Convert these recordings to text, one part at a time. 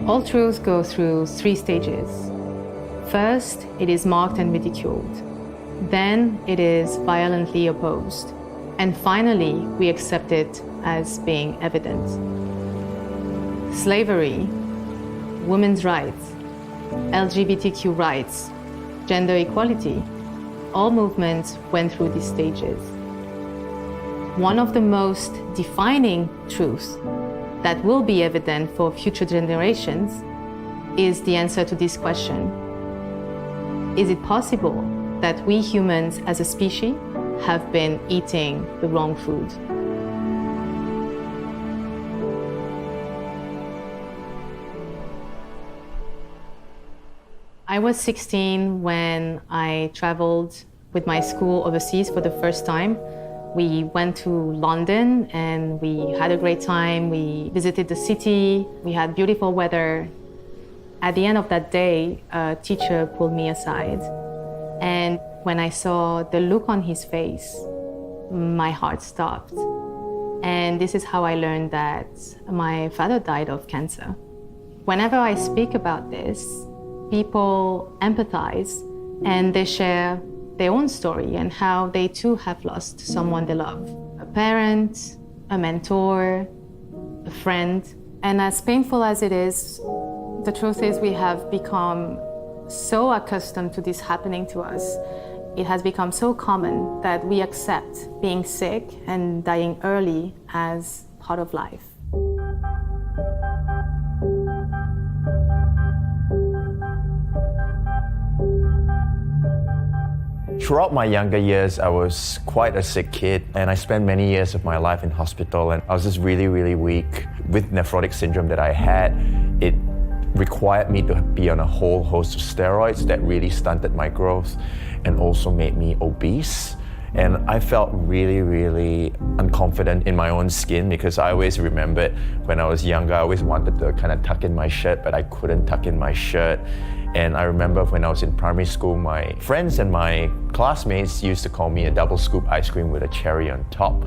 All truths go through 3 stages. First, it is mocked and ridiculed. Then it is violently opposed. And finally, we accept it as being evident. Slavery, women's rights, LGBTQ rights, gender equality, all movements went through these stages. One of the most defining truths that will be evident for future generations is the answer to this question. Is it possible that we humans as a species have been eating the wrong food? I was 16 when I traveled with my school overseas for the first time. We went to London and we had a great time. We visited the city. We had beautiful weather. At the end of that day, a teacher pulled me aside. And when I saw the look on his face, my heart stopped. And this is how I learned that my father died of cancer. Whenever I speak about this, people empathize and they share their own story and how they too have lost someone they love. A parent, a mentor, a friend. And as painful as it is, the truth is we have become so accustomed to this happening to us. It has become so common that we accept being sick and dying early as part of life. Throughout my younger years, I was quite a sick kid, and I spent many years of my life in hospital, and I was just really, really weak. With nephrotic syndrome that I had, it required me to be on a whole host of steroids that really stunted my growth and also made me obese. And I felt really, really unconfident in my own skin because I always remembered when I was younger, I always wanted to kind of tuck in my shirt, but I couldn't tuck in my shirt. And I remember when I was in primary school, my friends and my classmates used to call me a double scoop ice cream with a cherry on top.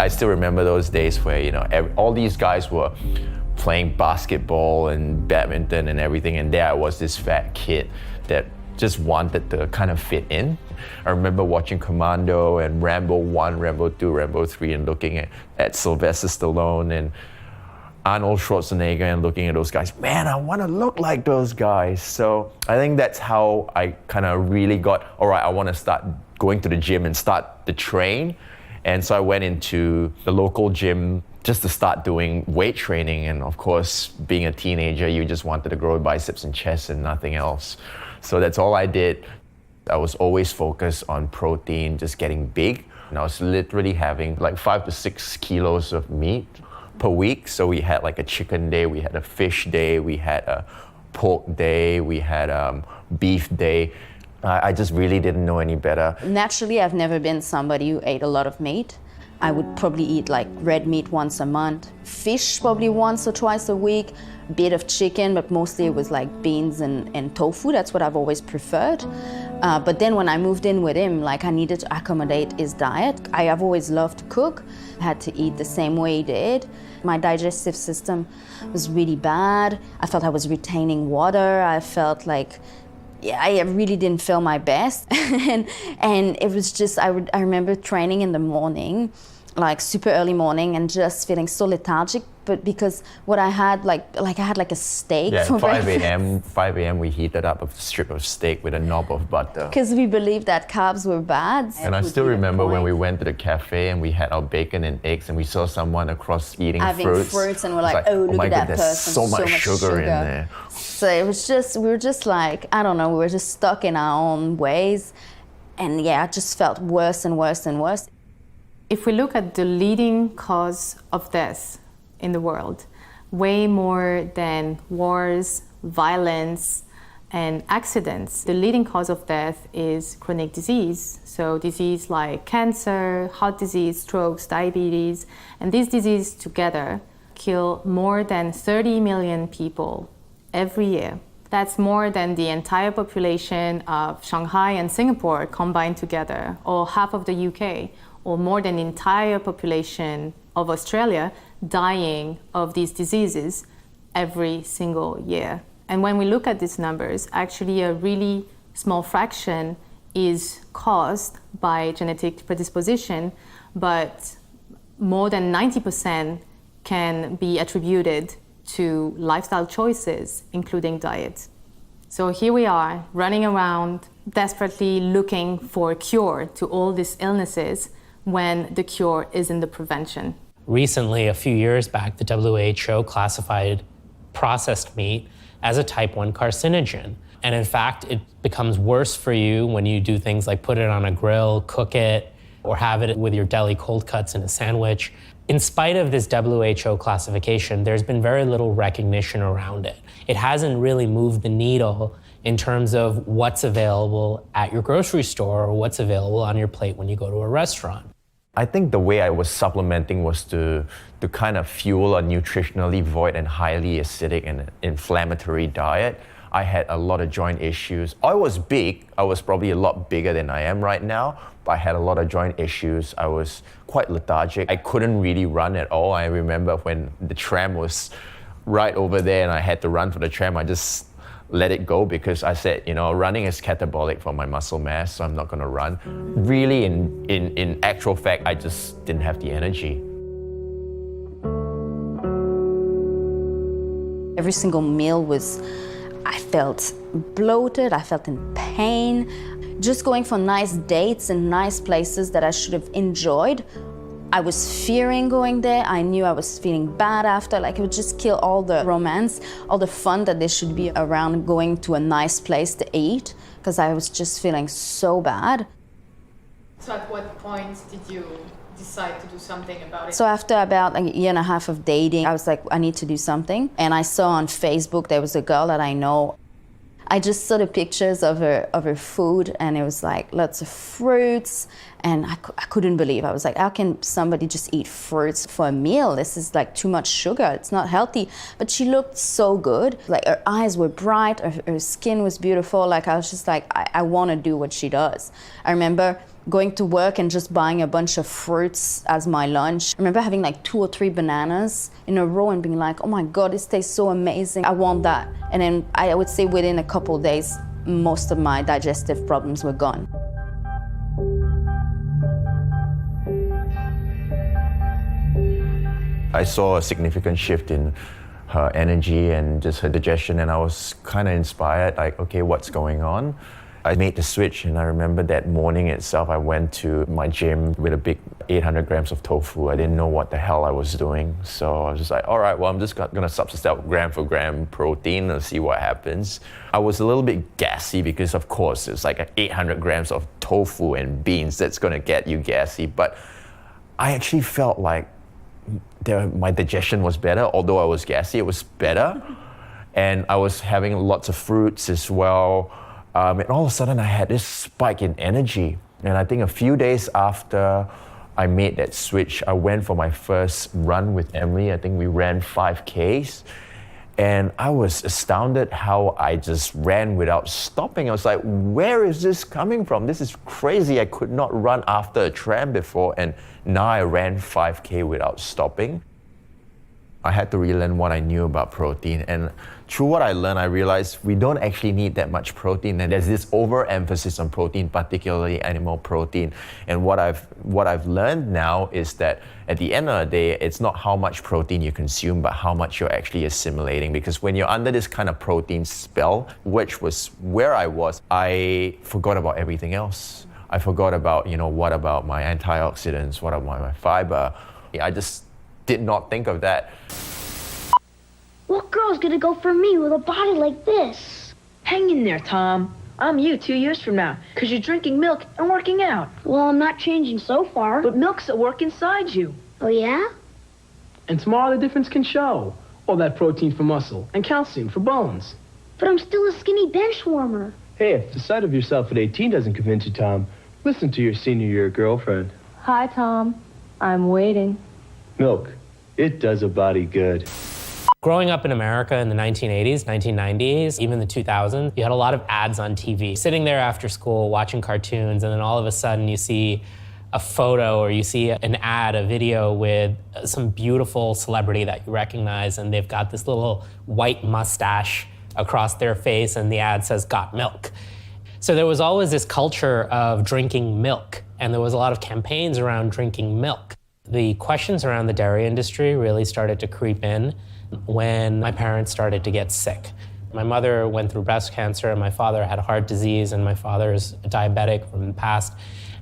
I still remember those days where, all these guys were playing basketball and badminton and everything, and there I was, this fat kid that just wanted to kind of fit in. I remember watching Commando and Rambo 1, Rambo 2, Rambo 3 and looking at Sylvester Stallone and Arnold Schwarzenegger and looking at those guys. Man, I want to look like those guys. So I think that's how I kind of really got, all right, I want to start going to the gym and start to train. And so I went into the local gym just to start doing weight training. And of course, being a teenager, you just wanted to grow biceps and chest and nothing else. So that's all I did. I was always focused on protein, just getting big. And I was literally having like 5 to 6 kilos of meat per week. So we had like a chicken day, we had a fish day, we had a pork day, we had a beef day. I just really didn't know any better. Naturally, I've never been somebody who ate a lot of meat. I would probably eat like red meat once a month, fish probably once or twice a week, a bit of chicken, but mostly it was like beans and tofu. That's what I've always preferred. But then when I moved in with him, like I needed to accommodate his diet. I have always loved to cook. I had to eat the same way he did. My digestive system was really bad. I felt I was retaining water. I felt like, I really didn't feel my best. and it was just, I remember training in the morning, like super early morning, and just feeling so lethargic. But because what I had, like I had like a steak for 5 a.m. we heated up a strip of steak with a knob of butter. Because we believed that carbs were bad. And I still remember when we went to the cafe and we had our bacon and eggs and we saw someone across eating fruits. And we're like, oh, look at that person. There's so much sugar in there. So it was just, we were just like, I don't know, we were just stuck in our own ways. And I just felt worse and worse and worse. If we look at the leading cause of death in the world, way more than wars, violence, and accidents, the leading cause of death is chronic disease. So disease like cancer, heart disease, strokes, diabetes, and these diseases together kill more than 30 million people every year. That's more than the entire population of Shanghai and Singapore combined together, or half of the UK, or more than the entire population of Australia dying of these diseases every single year. And when we look at these numbers, actually a really small fraction is caused by genetic predisposition, but more than 90% can be attributed to lifestyle choices, including diet. So here we are, running around, desperately looking for a cure to all these illnesses when the cure is in the prevention. Recently, a few years back, the WHO classified processed meat as a type 1 carcinogen. And in fact, it becomes worse for you when you do things like put it on a grill, cook it, or have it with your deli cold cuts in a sandwich. In spite of this WHO classification, there's been very little recognition around it. It hasn't really moved the needle in terms of what's available at your grocery store or what's available on your plate when you go to a restaurant. I think the way I was supplementing was to kind of fuel a nutritionally void and highly acidic and inflammatory diet. I had a lot of joint issues. I was big. I was probably a lot bigger than I am right now, but I had a lot of joint issues. I was quite lethargic. I couldn't really run at all. I remember when the tram was right over there and I had to run for the tram, I just let it go because I said, running is catabolic for my muscle mass, so I'm not gonna run. Really, in actual fact, I just didn't have the energy. Every single meal I felt bloated, I felt in pain. Just going for nice dates and nice places that I should have enjoyed, I was fearing going there. I knew I was feeling bad after, like it would just kill all the romance, all the fun that there should be around going to a nice place to eat, because I was just feeling so bad. So at what point did you decide to do something about it? So after about a year and a half of dating, I was like, I need to do something. And I saw on Facebook, there was a girl that I know. I just saw the pictures of her food, and it was like lots of fruits, and I couldn't believe. I was like, how can somebody just eat fruits for a meal? This is like too much sugar. It's not healthy. But she looked so good. Like her eyes were bright, her skin was beautiful. Like I was just like, I want to do what she does. I remember going to work and just buying a bunch of fruits as my lunch. I remember having like 2 or 3 bananas in a row and being like, oh my God, this tastes so amazing. I want that. And then I would say within a couple of days, most of my digestive problems were gone. I saw a significant shift in her energy and just her digestion, and I was kind of inspired, like, okay, what's going on? I made the switch, and I remember that morning itself, I went to my gym with a big 800 grams of tofu. I didn't know what the hell I was doing. So I was just like, all right, well, I'm just gonna substitute gram for gram protein and see what happens. I was a little bit gassy because, of course, it's like 800 grams of tofu and beans that's gonna get you gassy. But I actually felt like my digestion was better. Although I was gassy, it was better. And I was having lots of fruits as well. And all of a sudden I had this spike in energy. And I think a few days after I made that switch, I went for my first run with Emily. I think we ran 5Ks. And I was astounded how I just ran without stopping. I was like, where is this coming from? This is crazy. I could not run after a tram before, and now I ran 5K without stopping. I had to relearn what I knew about protein, and through what I learned, I realized we don't actually need that much protein, and there's this overemphasis on protein, particularly animal protein. And what I've learned now is that at the end of the day, it's not how much protein you consume, but how much you're actually assimilating. Because when you're under this kind of protein spell, which was where I was, I forgot about everything else. I forgot about, what about my antioxidants, what about my fiber? I just did not think of that. What girl's gonna go for me with a body like this? Hang in there, Tom. I'm you 2 years from now, because you're drinking milk and working out. Well, I'm not changing so far. But milk's at work inside you. Oh, yeah? And tomorrow the difference can show. All that protein for muscle and calcium for bones. But I'm still a skinny bench warmer. Hey, if the sight of yourself at 18 doesn't convince you, Tom, listen to your senior year girlfriend. Hi, Tom. I'm waiting. Milk. It does a body good. Growing up in America in the 1980s, 1990s, even the 2000s, you had a lot of ads on TV. Sitting there after school watching cartoons, and then all of a sudden you see a photo or you see an ad, a video with some beautiful celebrity that you recognize, and they've got this little white mustache across their face, and the ad says, "Got milk." So there was always this culture of drinking milk, and there was a lot of campaigns around drinking milk. The questions around the dairy industry really started to creep in when my parents started to get sick. My mother went through breast cancer, and my father had heart disease, and my father's diabetic from the past.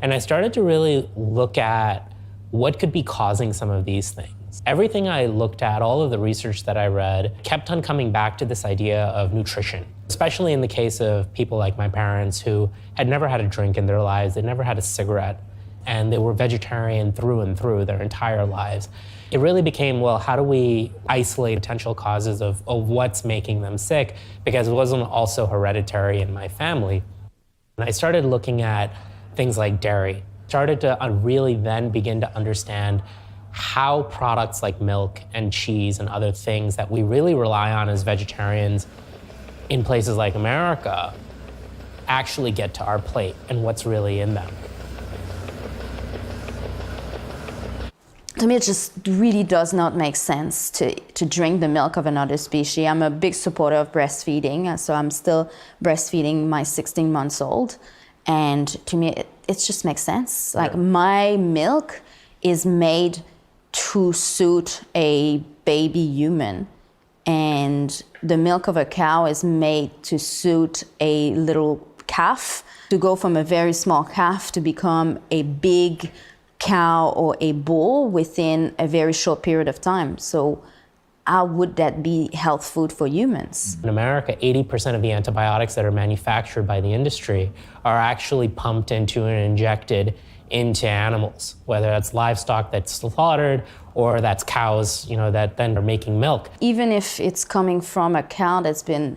And I started to really look at what could be causing some of these things. Everything I looked at, all of the research that I read, kept on coming back to this idea of nutrition, especially in the case of people like my parents who had never had a drink in their lives, they'd never had a cigarette, and they were vegetarian through and through their entire lives. It really became, well, how do we isolate potential causes of what's making them sick? Because it wasn't also hereditary in my family. And I started looking at things like dairy, started to really then begin to understand how products like milk and cheese and other things that we really rely on as vegetarians in places like America actually get to our plate and what's really in them. To me, it just really does not make sense to drink the milk of another species. I'm a big supporter of breastfeeding, so I'm still breastfeeding my 16 months old. And to me, it just makes sense. Like, my milk is made to suit a baby human, and the milk of a cow is made to suit a little calf, to go from a very small calf to become a big cow or a bull within a very short period of time. So how would that be health food for humans? In America, 80% of the antibiotics that are manufactured by the industry are actually pumped into and injected into animals, whether that's livestock that's slaughtered or that's cows, that then are making milk. Even if it's coming from a cow that's been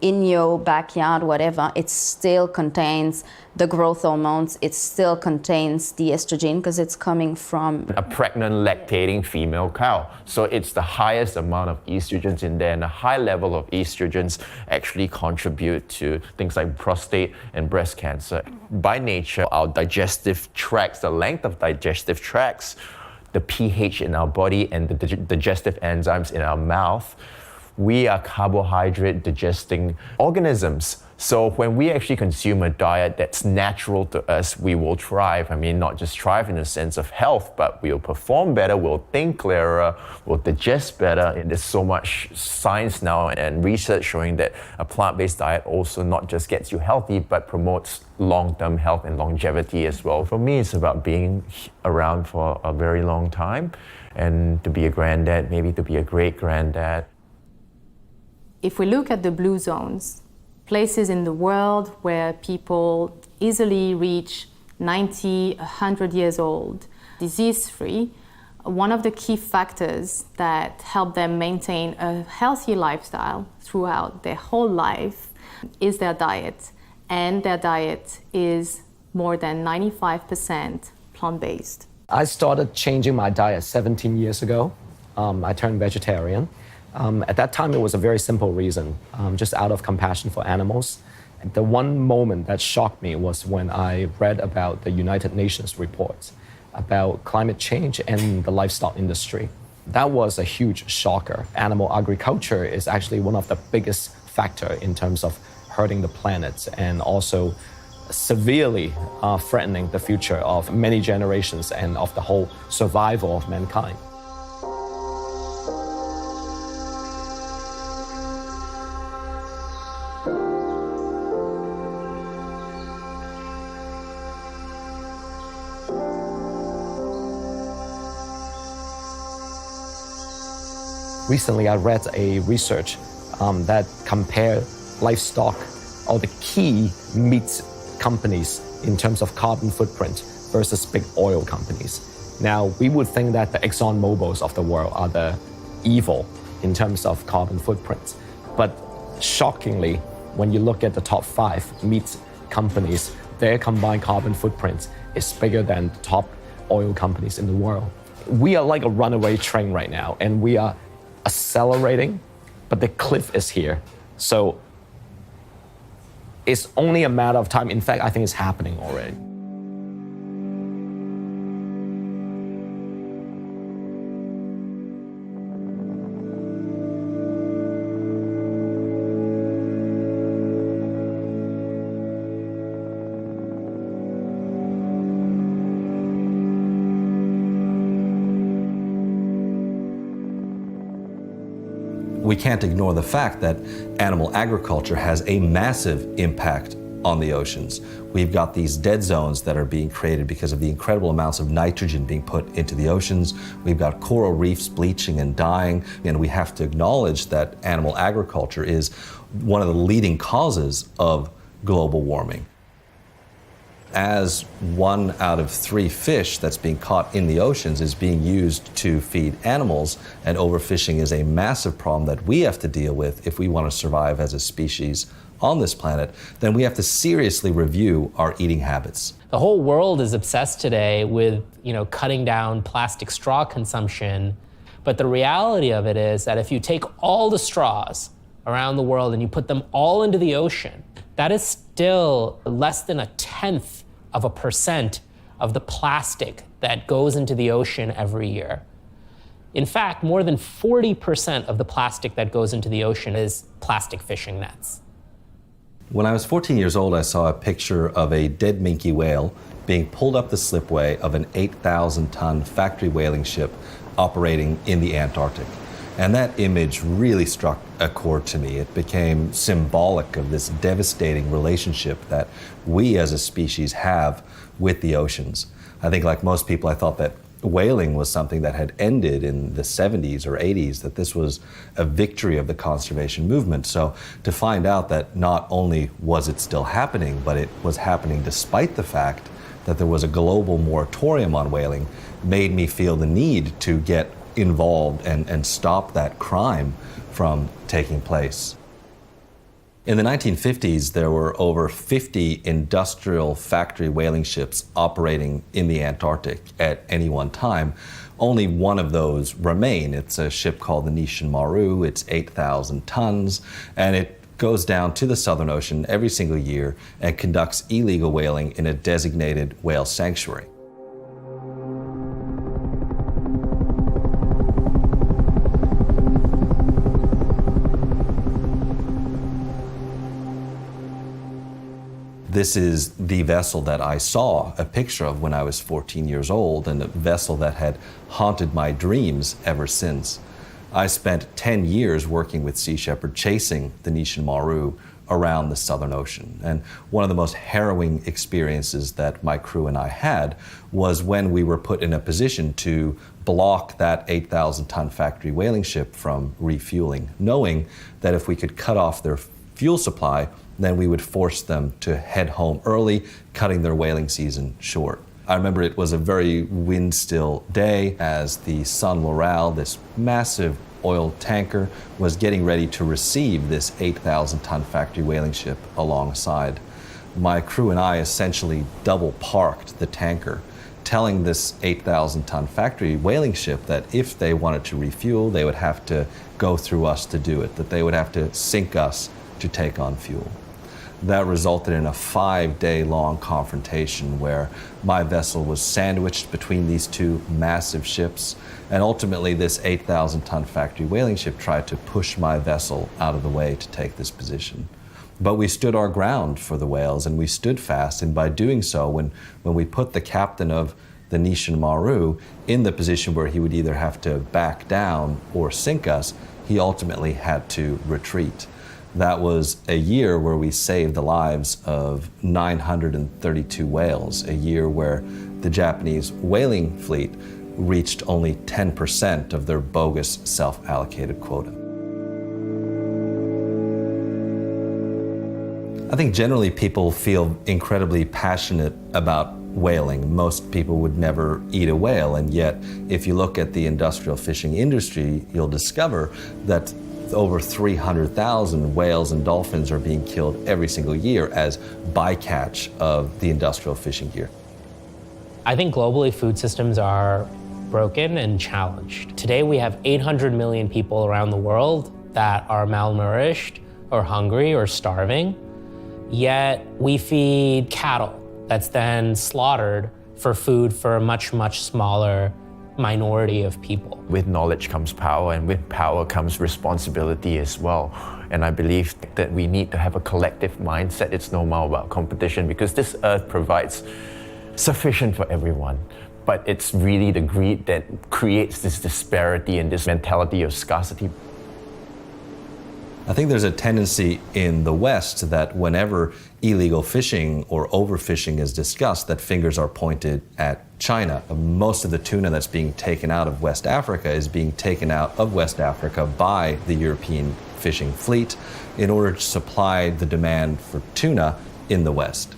in your backyard, whatever, it still contains the growth hormones, it still contains the estrogen because it's coming from a pregnant lactating female cow. So it's the highest amount of estrogens in there, and a high level of estrogens actually contribute to things like prostate and breast cancer. By nature, our digestive tracts, the length of digestive tracts, the pH in our body and the digestive enzymes in our mouth, we are carbohydrate digesting organisms. So when we actually consume a diet that's natural to us, we will thrive. I mean, not just thrive in the sense of health, but we'll perform better, we'll think clearer, we'll digest better. And there's so much science now and research showing that a plant-based diet also not just gets you healthy, but promotes long-term health and longevity as well. For me, it's about being around for a very long time and to be a granddad, maybe to be a great-granddad. If we look at the blue zones, places in the world where people easily reach 90, 100 years old, disease-free, one of the key factors that help them maintain a healthy lifestyle throughout their whole life is their diet. And their diet is more than 95% plant-based. I started changing my diet 17 years ago. I turned vegetarian. At that time, it was a very simple reason, just out of compassion for animals. And the one moment that shocked me was when I read about the United Nations reports about climate change and the livestock industry. That was a huge shocker. Animal agriculture is actually one of the biggest factors in terms of hurting the planet and also severely threatening the future of many generations and of the whole survival of mankind. Recently, I read a research that compared livestock or the key meat companies in terms of carbon footprint versus big oil companies. Now, we would think that the Exxon Mobils of the world are the evil in terms of carbon footprint. But shockingly, when you look at the top 5 meat companies, their combined carbon footprint is bigger than the top oil companies in the world. We are like a runaway train right now, and we are accelerating, but the cliff is here. So it's only a matter of time. In fact, I think it's happening already. we can't ignore the fact that animal agriculture has a massive impact on the oceans. We've got these dead zones that are being created because of the incredible amounts of nitrogen being put into the oceans. We've got coral reefs bleaching and dying, and we have to acknowledge that animal agriculture is one of the leading causes of global warming. As 1 out of 3 fish that's being caught in the oceans is being used to feed animals, and overfishing is a massive problem that we have to deal with if we want to survive as a species on this planet, then we have to seriously review our eating habits. The whole world is obsessed today with, cutting down plastic straw consumption. But the reality of it is that if you take all the straws around the world and you put them all into the ocean, that is still less than 0.1% of the plastic that goes into the ocean every year. In fact, more than 40% of the plastic that goes into the ocean is plastic fishing nets. When I was 14 years old, I saw a picture of a dead minke whale being pulled up the slipway of an 8,000-ton factory whaling ship operating in the Antarctic. And that image really struck a chord to me. It became symbolic of this devastating relationship that we as a species have with the oceans. I think, like most people, I thought that whaling was something that had ended in the 70s or 80s, that this was a victory of the conservation movement. So to find out that not only was it still happening, but it was happening despite the fact that there was a global moratorium on whaling made me feel the need to get involved and stop that crime from taking place. In the 1950s, there were over 50 industrial factory whaling ships operating in the Antarctic at any one time. Only one of those remain. It's a ship called the Nishin Maru. It's 8,000 tons, and it goes down to the Southern Ocean every single year and conducts illegal whaling in a designated whale sanctuary. This is the vessel that I saw a picture of when I was 14 years old, and a vessel that had haunted my dreams ever since. I spent 10 years working with Sea Shepherd chasing the Nishin Maru around the Southern Ocean. And one of the most harrowing experiences that my crew and I had was when we were put in a position to block that 8,000-ton factory whaling ship from refueling, knowing that if we could cut off their fuel supply, then we would force them to head home early, cutting their whaling season short. I remember it was a very wind-still day as the Sun Loral, this massive oil tanker, was getting ready to receive this 8,000-ton factory whaling ship alongside. My crew and I essentially double-parked the tanker, telling this 8,000-ton factory whaling ship that if they wanted to refuel, they would have to go through us to do it, that they would have to sink us to take on fuel. That resulted in a 5-day-long confrontation where my vessel was sandwiched between these two massive ships, and ultimately this 8,000-ton factory whaling ship tried to push my vessel out of the way to take this position. But we stood our ground for the whales, and we stood fast, and by doing so, when we put the captain of the Nishin Maru in the position where he would either have to back down or sink us, he ultimately had to retreat. That was a year where we saved the lives of 932 whales, a year where the Japanese whaling fleet reached only 10% of their bogus self-allocated quota. I think generally people feel incredibly passionate about whaling. Most people would never eat a whale, and yet if you look at the industrial fishing industry, you'll discover that over 300,000 whales and dolphins are being killed every single year as bycatch of the industrial fishing gear. I think globally food systems are broken and challenged. Today we have 800 million people around the world that are malnourished or hungry or starving, yet we feed cattle that's then slaughtered for food for a much, much smaller minority of people. With knowledge comes power, and with power comes responsibility as well. And I believe that we need to have a collective mindset. It's no more about competition, because this earth provides sufficient for everyone. But it's really the greed that creates this disparity and this mentality of scarcity. I think there's a tendency in the West that whenever illegal fishing or overfishing is discussed, that fingers are pointed at China. Most of the tuna that's being taken out of West Africa is being taken out of West Africa by the European fishing fleet in order to supply the demand for tuna in the West.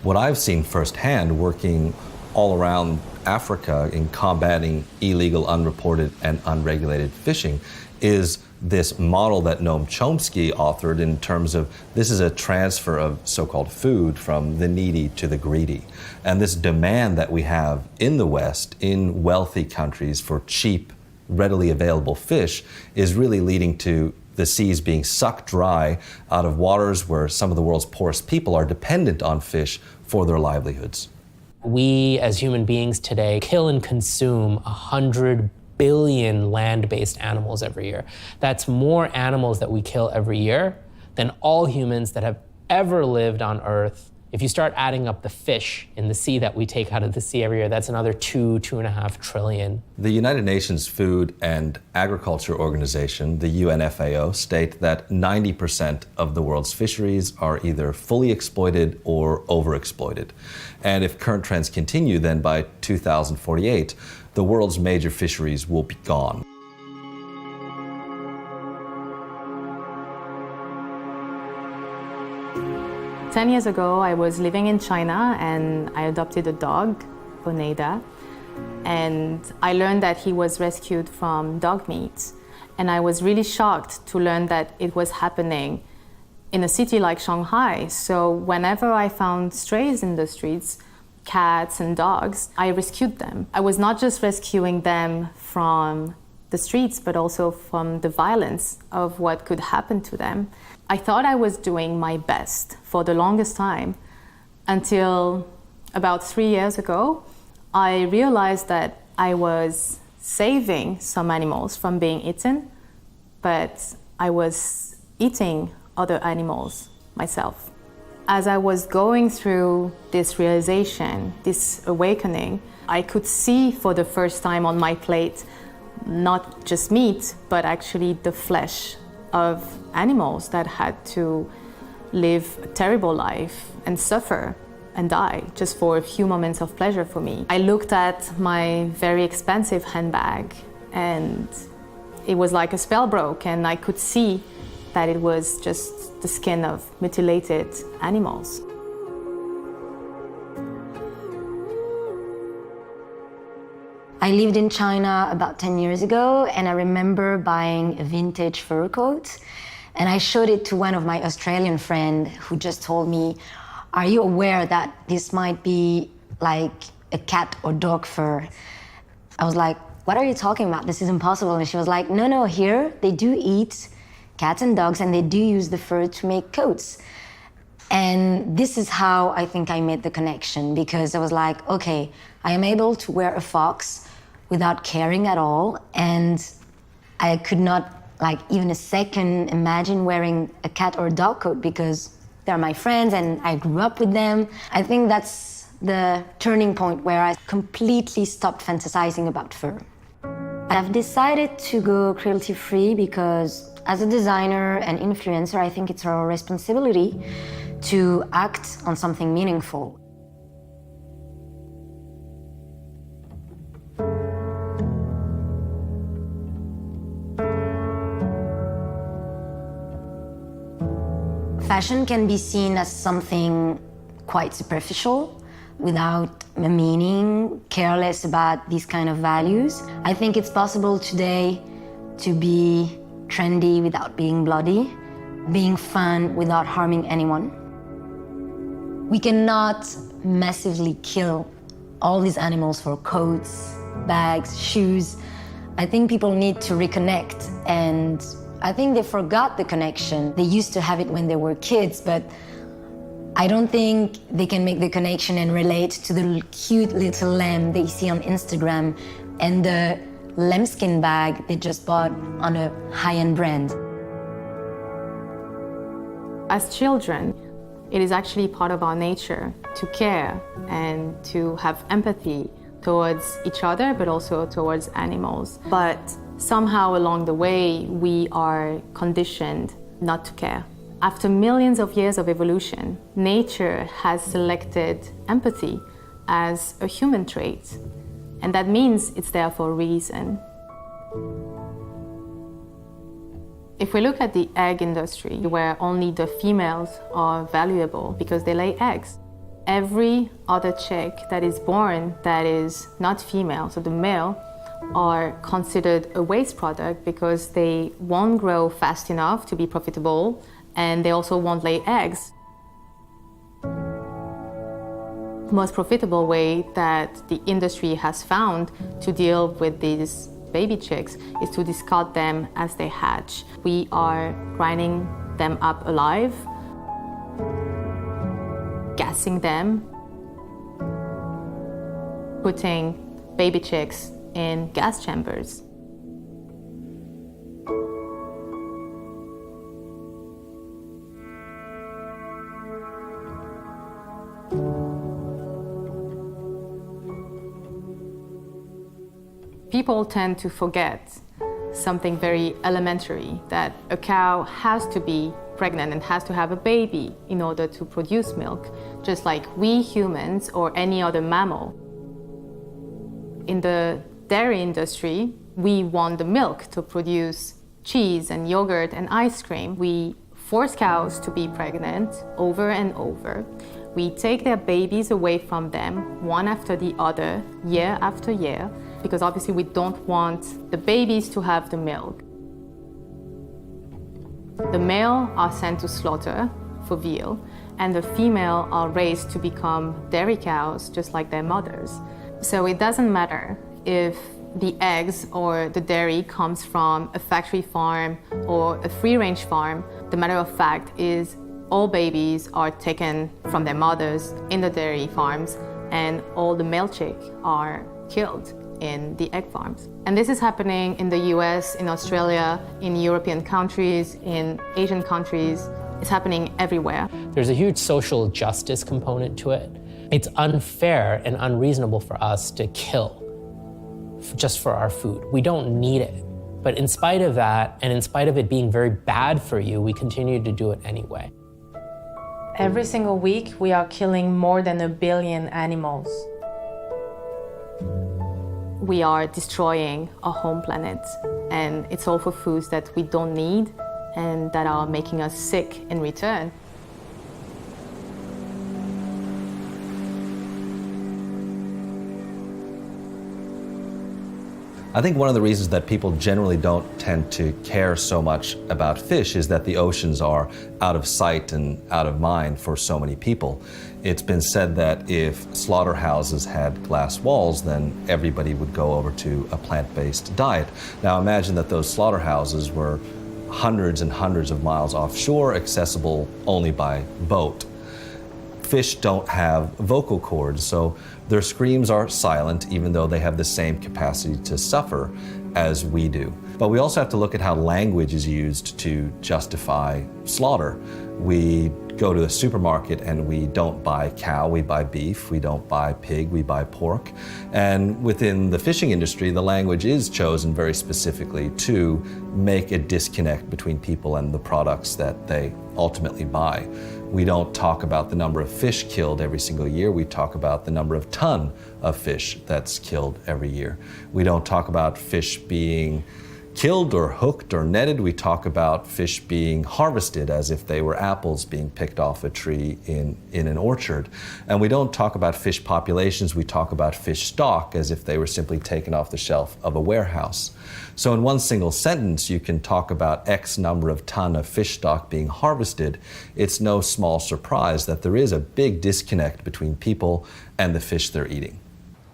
What I've seen firsthand working all around Africa in combating illegal, unreported, and unregulated fishing is this model that Noam Chomsky authored in terms of this is a transfer of so-called food from the needy to the greedy. And this demand that we have in the West, in wealthy countries for cheap, readily available fish is really leading to the seas being sucked dry out of waters where some of the world's poorest people are dependent on fish for their livelihoods. We as human beings today kill and consume 100 billion land-based animals every year. That's more animals that we kill every year than all humans that have ever lived on Earth. If you start adding up the fish in the sea that we take out of the sea every year, that's another 2.5 trillion. The United Nations Food and Agriculture Organization, the UNFAO, state that 90% of the world's fisheries are either fully exploited or overexploited. And if current trends continue, then by 2048, the world's major fisheries will be gone. Ten years ago, I was living in China and I adopted a dog, Oneida, and I learned that he was rescued from dog meat. And I was really shocked to learn that it was happening in a city like Shanghai. So whenever I found strays in the streets, cats and dogs, I rescued them. I was not just rescuing them from the streets, but also from the violence of what could happen to them. I thought I was doing my best for the longest time until about 3 years ago, I realized that I was saving some animals from being eaten, but I was eating other animals myself. As I was going through this realization, this awakening, I could see for the first time on my plate not just meat, but actually the flesh of animals that had to live a terrible life and suffer and die just for a few moments of pleasure for me. I looked at my very expensive handbag and it was like a spell broke, and I could see that it was just the skin of mutilated animals. I lived in China about 10 years ago, and I remember buying a vintage fur coat, and I showed it to one of my Australian friends who just told me, "Are you aware that this might be like a cat or dog fur?" I was like, "What are you talking about? This is impossible." And she was like, no, here they do eat cats and dogs, and they do use the fur to make coats. And this is how I think I made the connection, because I was like, okay, I am able to wear a fox without caring at all, and I could not, like, even a second imagine wearing a cat or a dog coat because they're my friends and I grew up with them. I think that's the turning point where I completely stopped fantasizing about fur. I've decided to go cruelty-free because as a designer and influencer, I think it's our responsibility to act on something meaningful. Fashion can be seen as something quite superficial, without a meaning, careless about these kind of values. I think it's possible today to be trendy without being bloody, being fun without harming anyone. We cannot massively kill all these animals for coats, bags, shoes. I think people need to reconnect, and I think they forgot the connection. They used to have it when they were kids, but I don't think they can make the connection and relate to the cute little lamb they see on Instagram and the lambskin bag they just bought on a high-end brand. As children, it is actually part of our nature to care and to have empathy towards each other, but also towards animals. But Somehow along the way, we are conditioned not to care. After millions of years of evolution, nature has selected empathy as a human trait, and that means it's there for a reason. If we look at the egg industry, where only the females are valuable because they lay eggs, every other chick that is born that is not female, so the male, are considered a waste product because they won't grow fast enough to be profitable, and they also won't lay eggs. The most profitable way that the industry has found to deal with these baby chicks is to discard them as they hatch. We are grinding them up alive, gassing them, putting baby chicks in gas chambers. People tend to forget something very elementary, that a cow has to be pregnant and has to have a baby in order to produce milk, just like we humans or any other mammal. In the dairy industry, we want the milk to produce cheese and yogurt and ice cream. We force cows to be pregnant over and over. We take their babies away from them, one after the other, year after year, because obviously we don't want the babies to have the milk. The male are sent to slaughter for veal, and the female are raised to become dairy cows, just like their mothers. So it doesn't matter if the eggs or the dairy comes from a factory farm or a free-range farm. The matter of fact is all babies are taken from their mothers in the dairy farms, and all the male chicks are killed in the egg farms. And this is happening in the US, in Australia, in European countries, in Asian countries. It's happening everywhere. There's a huge social justice component to it. It's unfair and unreasonable for us to kill just for our food. We don't need it. But in spite of that, and in spite of it being very bad for you, we continue to do it anyway. Every single week, we are killing more than 1 billion animals. We are destroying our home planet, and it's all for foods that we don't need and that are making us sick in return. I think one of the reasons that people generally don't tend to care so much about fish is that the oceans are out of sight and out of mind for so many people. It's been said that if slaughterhouses had glass walls, then everybody would go over to a plant-based diet. Now imagine that those slaughterhouses were hundreds and hundreds of miles offshore, accessible only by boat. Fish don't have vocal cords, so their screams are silent, even though they have the same capacity to suffer as we do. But we also have to look at how language is used to justify slaughter. We go to the supermarket and we don't buy cow, we buy beef. We don't buy pig, we buy pork. And within the fishing industry, the language is chosen very specifically to make a disconnect between people and the products that they ultimately buy. We don't talk about the number of fish killed every single year. We talk about the number of ton of fish that's killed every year. We don't talk about fish being killed or hooked or netted. We talk about fish being harvested as if they were apples being picked off a tree in an orchard. And we don't talk about fish populations. We talk about fish stock as if they were simply taken off the shelf of a warehouse. So in one single sentence, you can talk about X number of ton of fish stock being harvested. It's no small surprise that there is a big disconnect between people and the fish they're eating.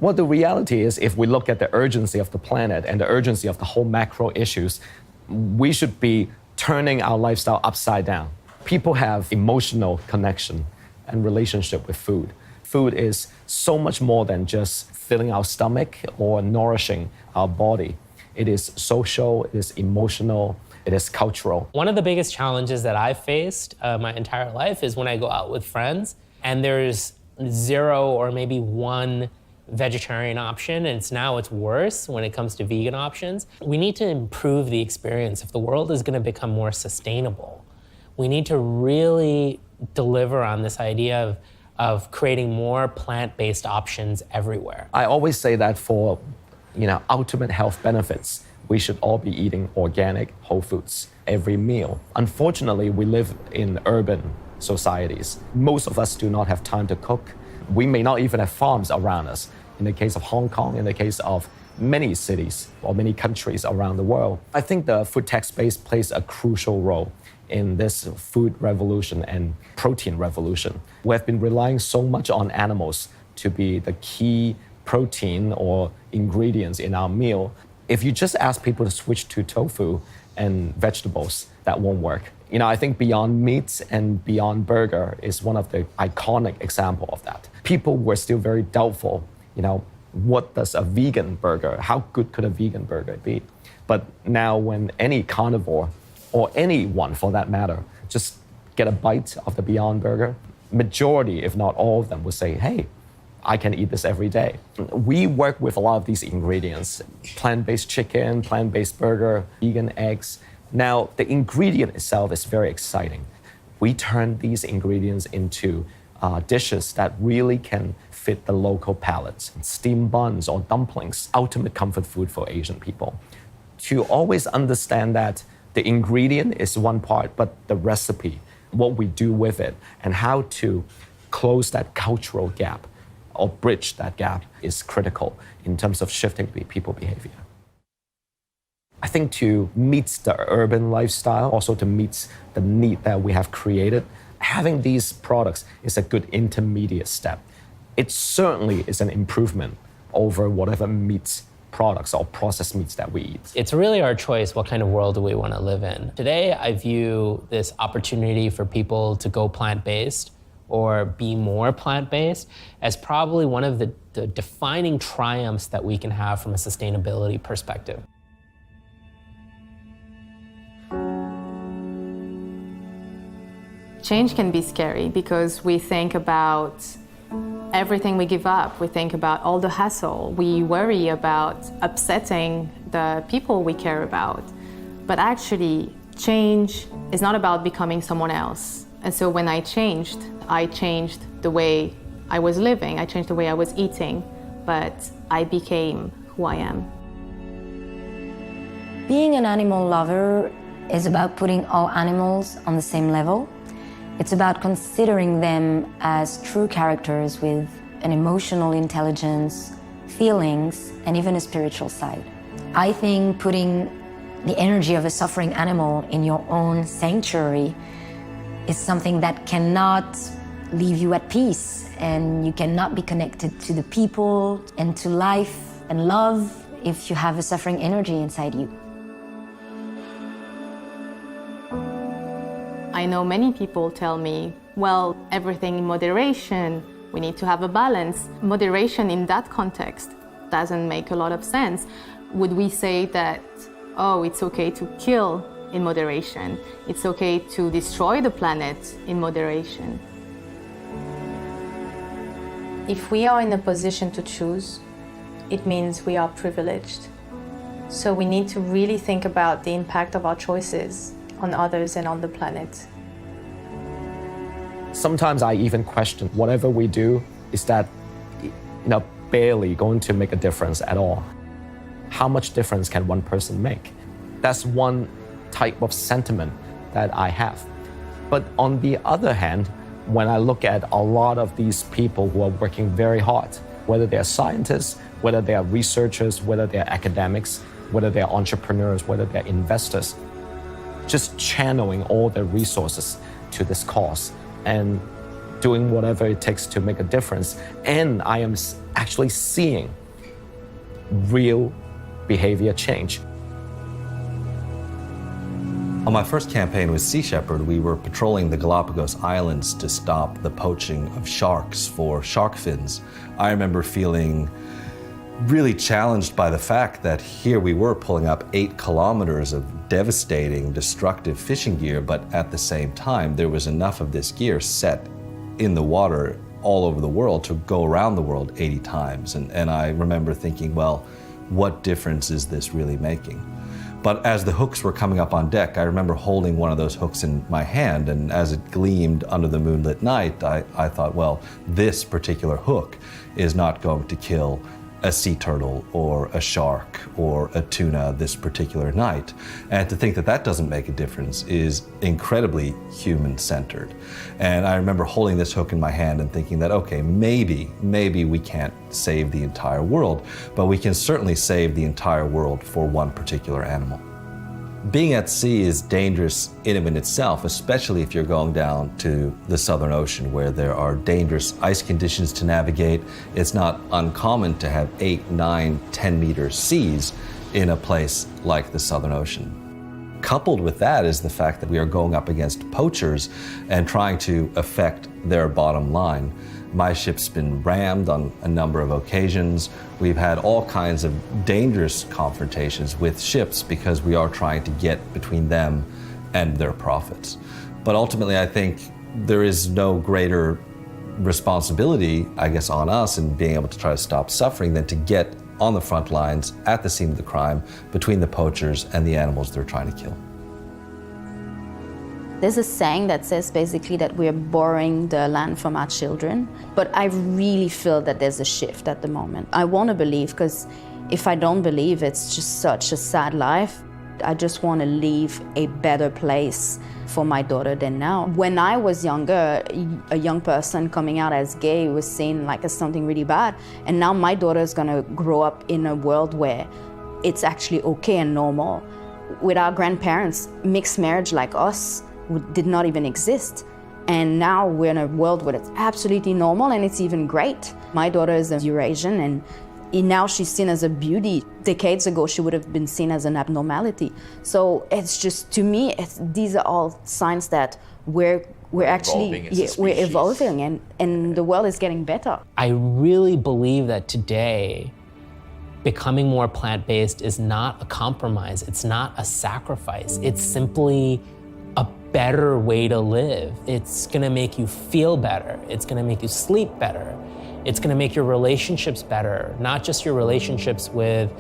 Well, the reality is, if we look at the urgency of the planet and the urgency of the whole macro issues, we should be turning our lifestyle upside down. People have emotional connection and relationship with food. Food is so much more than just filling our stomach or nourishing our body. It is social, it is emotional, it is cultural. One of the biggest challenges that I've faced my entire life is when I go out with friends and there's 0 or maybe 1 vegetarian option, and it's worse when it comes to vegan options. We need to improve the experience. If the world is going to become more sustainable, we need to really deliver on this idea of creating more plant-based options everywhere. I always say that for, ultimate health benefits, we should all be eating organic, whole foods every meal. Unfortunately, we live in urban societies. Most of us do not have time to cook. We may not even have farms around us. In the case of Hong Kong, in the case of many cities or many countries around the world, I think the food tech space plays a crucial role in this food revolution and protein revolution. We have been relying so much on animals to be the key protein or ingredients in our meal. If you just ask people to switch to tofu and vegetables, that won't work. I think Beyond Meat and Beyond Burger is one of the iconic example of that. People were still very doubtful, what does a vegan burger, how good could a vegan burger be? But now when any carnivore, or anyone for that matter, just get a bite of the Beyond Burger, majority, if not all of them, would say, hey, I can eat this every day. We work with a lot of these ingredients, plant-based chicken, plant-based burger, vegan eggs. Now, the ingredient itself is very exciting. We turn these ingredients into dishes that really can fit the local palates. Steamed buns or dumplings, ultimate comfort food for Asian people. To always understand that the ingredient is one part, but the recipe, what we do with it, and how to close that cultural gap or bridge that gap is critical in terms of shifting people behavior. I think to meet the urban lifestyle, also to meet the need that we have created, having these products is a good intermediate step. It certainly is an improvement over whatever meat products or processed meats that we eat. It's really our choice, what kind of world do we want to live in. Today, I view this opportunity for people to go plant-based or be more plant-based as probably one of the defining triumphs that we can have from a sustainability perspective. Change can be scary because we think about everything we give up. We think about all the hassle. We worry about upsetting the people we care about. But actually, change is not about becoming someone else. And so when I changed the way I was living, I changed the way I was eating, but I became who I am. Being an animal lover is about putting all animals on the same level. It's about considering them as true characters with an emotional intelligence, feelings, and even a spiritual side. I think putting the energy of a suffering animal in your own sanctuary is something that cannot leave you at peace, and you cannot be connected to the people and to life and love if you have a suffering energy inside you. I know many people tell me, well, everything in moderation, we need to have a balance. Moderation in that context doesn't make a lot of sense. Would we say that, oh, it's okay to kill in moderation? It's okay to destroy the planet in moderation? If we are in a position to choose, it means we are privileged. So we need to really think about the impact of our choices on others and on the planet. Sometimes I even question whatever we do, is that barely going to make a difference at all? How much difference can one person make? That's one type of sentiment that I have. But on the other hand, when I look at a lot of these people who are working very hard, whether they're scientists, whether they are researchers, whether they're academics, whether they're entrepreneurs, whether they're investors, just channeling all their resources to this cause and doing whatever it takes to make a difference. And I am actually seeing real behavior change. On my first campaign with Sea Shepherd, we were patrolling the Galapagos Islands to stop the poaching of sharks for shark fins. I remember feeling really challenged by the fact that here we were pulling up 8 kilometers of devastating, destructive fishing gear, but at the same time, there was enough of this gear set in the water all over the world to go around the world 80 times. And I remember thinking, well, what difference is this really making? But as the hooks were coming up on deck, I remember holding one of those hooks in my hand, and as it gleamed under the moonlit night, I thought, well, this particular hook is not going to kill a sea turtle or a shark or a tuna this particular night. And to think that that doesn't make a difference is incredibly human-centered. And I remember holding this hook in my hand and thinking that, okay, maybe we can't save the entire world, but we can certainly save the entire world for one particular animal. Being at sea is dangerous in and of itself, especially if you're going down to the Southern Ocean where there are dangerous ice conditions to navigate. It's not uncommon to have 8, 9, 10-meter seas in a place like the Southern Ocean. Coupled with that is the fact that we are going up against poachers and trying to affect their bottom line. My ship's been rammed on a number of occasions. We've had all kinds of dangerous confrontations with ships because we are trying to get between them and their profits. But ultimately, I think there is no greater responsibility, I guess, on us in being able to try to stop suffering than to get on the front lines at the scene of the crime between the poachers and the animals they're trying to kill. There's a saying that says basically that we're borrowing the land from our children, but I really feel that there's a shift at the moment. I want to believe, because if I don't believe, it's just such a sad life. I just want to leave a better place for my daughter than now. When I was younger, a young person coming out as gay was seen like as something really bad, and now my daughter is going to grow up in a world where it's actually okay and normal. With our grandparents, mixed marriage like us did not even exist. And now we're in a world where it's absolutely normal and it's even great. My daughter is a Eurasian and now she's seen as a beauty. Decades ago, she would have been seen as an abnormality. So it's just, to me, these are all signs that we're actually we're evolving and the world is getting better. I really believe that today, becoming more plant-based is not a compromise. It's not a sacrifice. It's simply a better way to live. It's gonna make you feel better. It's gonna make you sleep better. It's gonna make your relationships better, not just your relationships with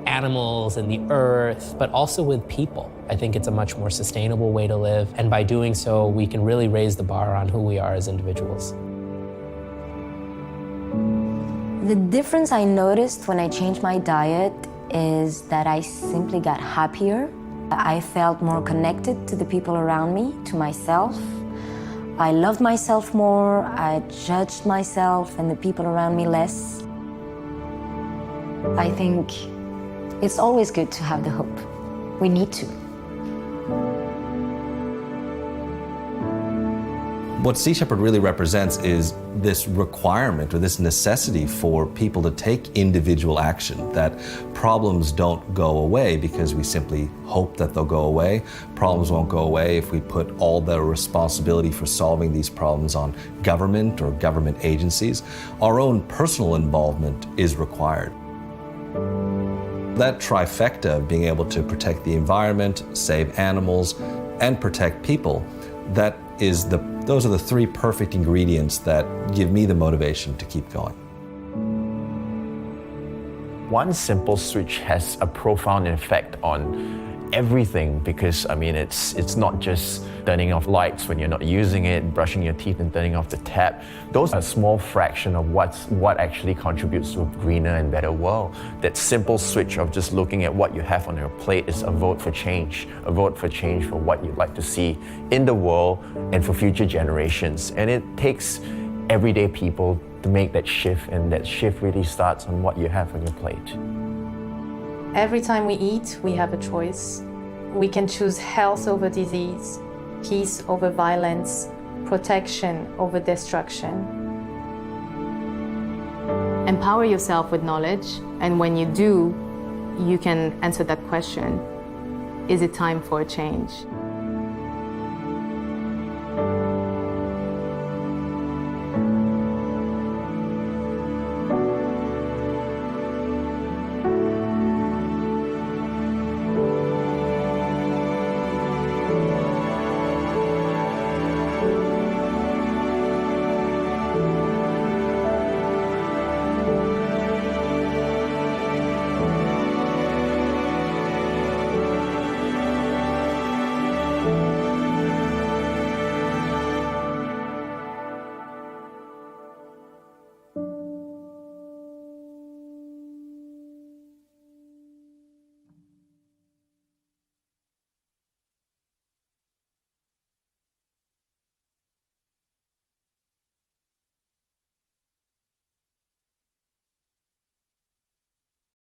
animals and the earth, but also with people. I think it's a much more sustainable way to live, and by doing so, we can really raise the bar on who we are as individuals. The difference I noticed when I changed my diet is that I simply got happier. I felt more connected to the people around me, to myself. I loved myself more, I judged myself and the people around me less. I think it's always good to have the hope. We need to. What Sea Shepherd really represents is this requirement or this necessity for people to take individual action, that problems don't go away because we simply hope that they'll go away. Problems won't go away if we put all the responsibility for solving these problems on government or government agencies. Our own personal involvement is required. That trifecta of being able to protect the environment, save animals, and protect people, those are the three perfect ingredients that give me the motivation to keep going. One simple switch has a profound effect on everything because, it's not just turning off lights when you're not using it, brushing your teeth and turning off the tap. Those are a small fraction of what actually contributes to a greener and better world. That simple switch of just looking at what you have on your plate is a vote for change for what you'd like to see in the world and for future generations. And it takes everyday people to make that shift, and that shift really starts on what you have on your plate. Every time we eat, we have a choice. We can choose health over disease, peace over violence, protection over destruction. Empower yourself with knowledge, and when you do, you can answer that question. Is it time for a change?